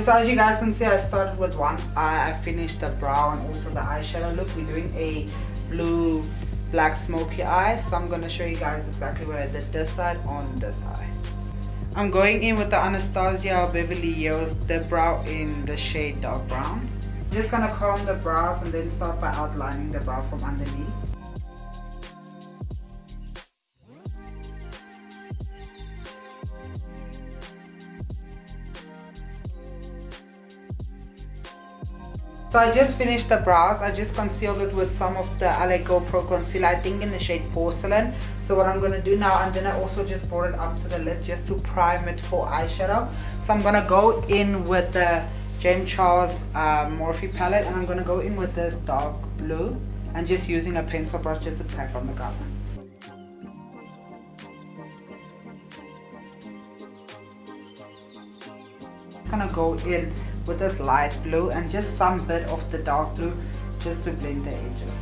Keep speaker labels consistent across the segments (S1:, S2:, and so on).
S1: So as you guys can see, I started with one eye, I finished the brow and also the eyeshadow look. We're doing a blue black smoky eye, so I'm going to show you guys exactly what I did this side on this eye. I'm going in with the Anastasia Beverly Hills dip brow in the shade dark brown. I'm just going to comb the brows and then start by outlining the brow from underneath. So I just finished the brows. I just concealed it with some of the LA Pro concealer, I think in the shade Porcelain. So what I'm going to do now, and then I also just brought it up to the lid just to prime it for eyeshadow. So I'm going to go in with the James Charles Morphe palette, and I'm going to go in with this dark blue and just using a pencil brush just to pack on the color. Just going to go in with this light blue and just some bit of the dark blue just to blend the edges.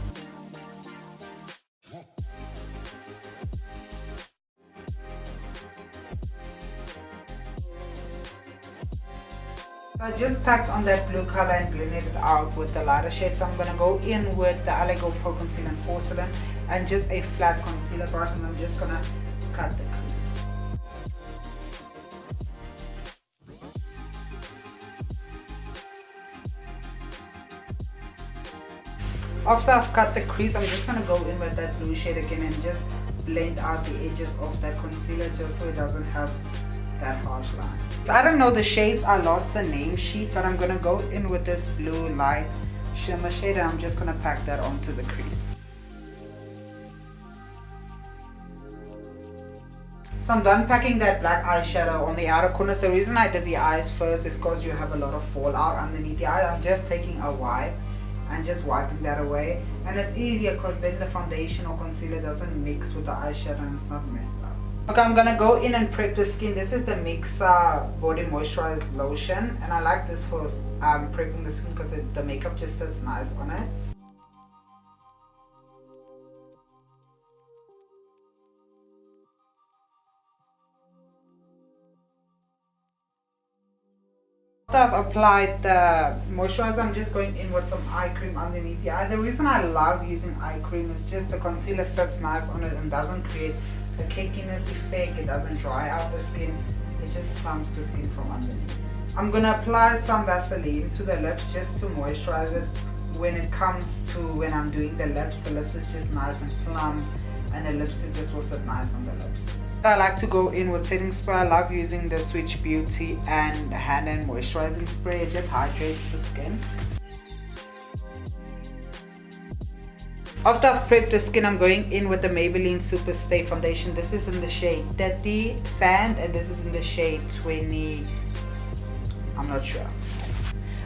S1: So I just packed on that blue color and blended it out with the lighter shade. So I'm going to go in with the LA Pro concealer and Porcelain and just a flat concealer brush, and I'm just going to cut the crease. After I've cut the crease, I'm just going to go in with that blue shade again and just blend out the edges of that concealer just so it doesn't have that harsh line. So I don't know the shades, I lost the name sheet, but I'm going to go in with this blue light shimmer shade and I'm just going to pack that onto the crease. So I'm done packing that black eyeshadow on the outer corners. The reason I did the eyes first is because you have a lot of fallout underneath the eye. I'm just taking a wipe and just wiping that away, and it's easier because then the foundation or concealer doesn't mix with the eyeshadow and it's not messed up. Okay, I'm gonna go in and prep the skin. This is the Mixa Body Moisturized Lotion, and I like this for prepping the skin because the makeup just sits nice on it. After I've applied the moisturizer, I'm just going in with some eye cream underneath the eye. The reason I love using eye cream is just the concealer sits nice on it and doesn't create a cakiness effect. It doesn't dry out the skin. It just plumps the skin from underneath. I'm going to apply some Vaseline to the lips just to moisturize it. When it comes to when I'm doing the lips is just nice and plump, and the lipstick just will sit nice on the lips. I like to go in with setting spray. I love using the Switch Beauty and hand and moisturizing spray. It just hydrates the skin. After I've prepped the skin, I'm going in with the Maybelline Super Stay Foundation. This is in the shade 30 Sand and this is in the shade 20, I'm not sure.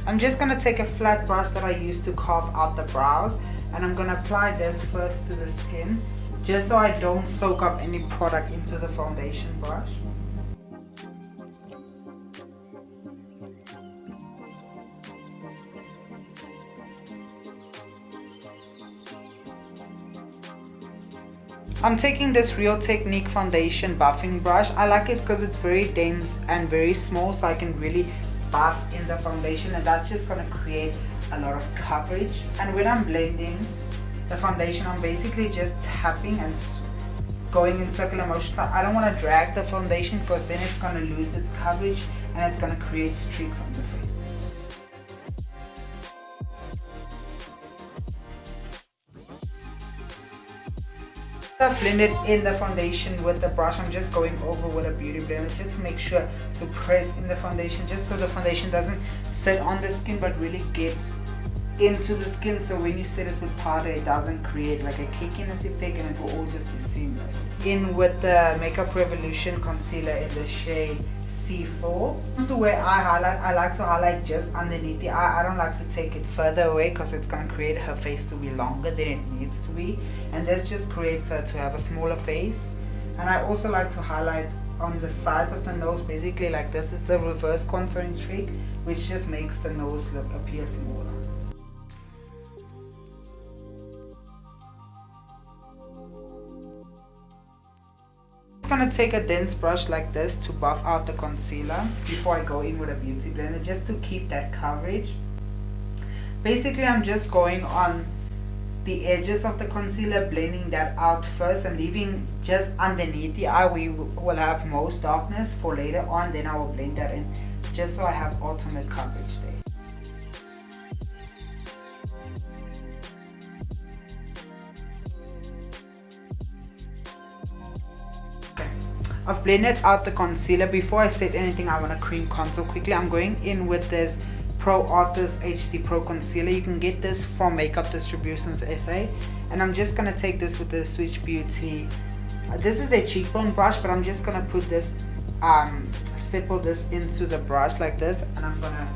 S1: I'm just going to take a flat brush that I used to carve out the brows, and I'm going to apply this first to the skin just so I don't soak up any product into the foundation brush. I'm taking this Real Technique foundation buffing brush. I like it because it's very dense and very small, so I can really buff in the foundation, and that's just going to create a lot of coverage. And when I'm blending the foundation, I'm basically just tapping and going in circular motions. I don't want to drag the foundation because then it's going to lose its coverage and it's going to create streaks on the face. I've blended in the foundation with the brush. I'm just going over with a beauty blender just to make sure to press in the foundation just so the foundation doesn't sit on the skin but really gets into the skin, so when you set it with powder it doesn't create like a cakiness effect and it will all just be seamless. In with the Makeup Revolution concealer in the shade C4. So where I highlight, I like to highlight just underneath the eye. I don't like to take it further away because it's going to create her face to be longer than it needs to be, and this just creates her to have a smaller face. And I also like to highlight on the sides of the nose, basically like this. It's a reverse contouring trick which just makes the nose look appear smaller. going to take a dense brush like this to buff out the concealer before I go in with a beauty blender, just to keep that coverage. Basically, I'm just going on the edges of the concealer, blending that out first and leaving just underneath the eye where you will have most darkness for later on. Then I will blend that in just so I have ultimate coverage there. I've blended out the concealer. Before I set anything, I want to cream contour quickly. I'm going in with this Pro Artist HD Pro Concealer. You can get this from Makeup Distributions SA. And I'm just going to take this with the Switch Beauty. This is the cheekbone brush, but I'm just going to put this, stipple this into the brush like this. And I'm going to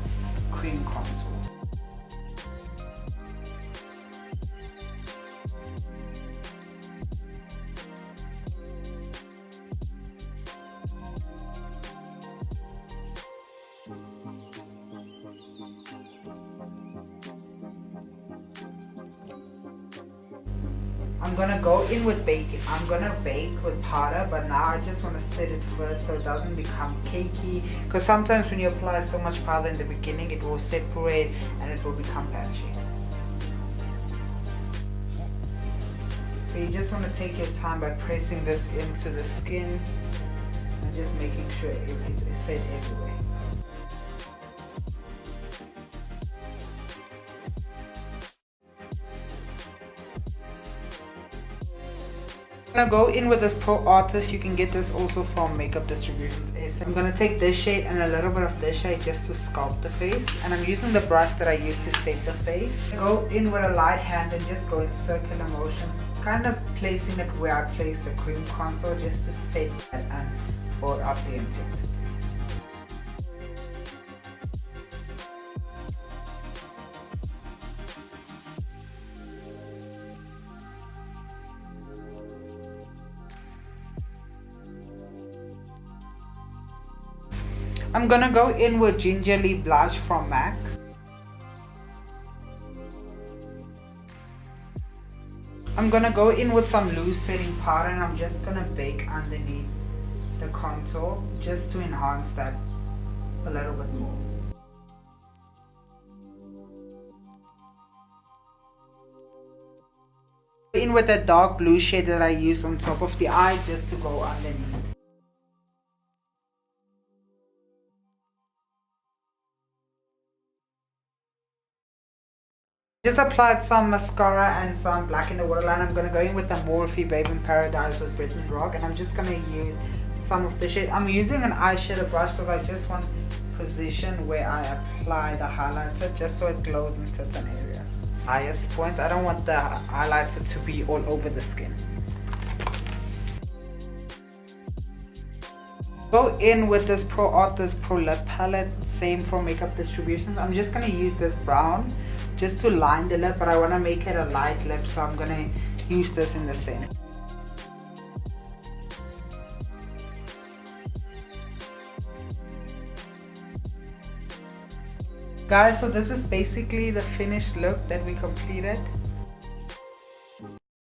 S1: cream contour. I'm gonna go in with baking. I'm gonna bake with powder, but now I just want to set it first so it doesn't become cakey, because sometimes when you apply so much powder in the beginning, it will separate and it will become patchy. So you just want to take your time by pressing this into the skin and just making sure it's set everywhere. I'm gonna go in with this Pro Artist. You can get this also from Makeup Distributions SA. I'm gonna take this shade and a little bit of this shade just to sculpt the face, and I'm using the brush that I used to set the face. Go in with a light hand and just go in circular motions, kind of placing it where I placed the cream contour, just to set that and build up the intensity. I'm gonna go in with Gingerly Blush from MAC. I'm gonna go in with some loose setting powder, and I'm just gonna bake underneath the contour just to enhance that a little bit more. In with that dark blue shade that I used on top of the eye just to go underneath. Just applied some mascara and some black in the waterline. I'm going to go in with the Morphe Babe in Paradise with Britney Rock, and I'm just going to use some of the shade. I'm using an eyeshadow brush because I just want position where I apply the highlighter just so it glows in certain areas. Highest points. I don't want the highlighter to be all over the skin. Go in with this Pro Artist Pro Lip Palette, same from Makeup Distributions. I'm just going to use this brown just to line the lip, but I want to make it a light lip, so I'm going to use this in the center. Guys, so this is basically the finished look that we completed.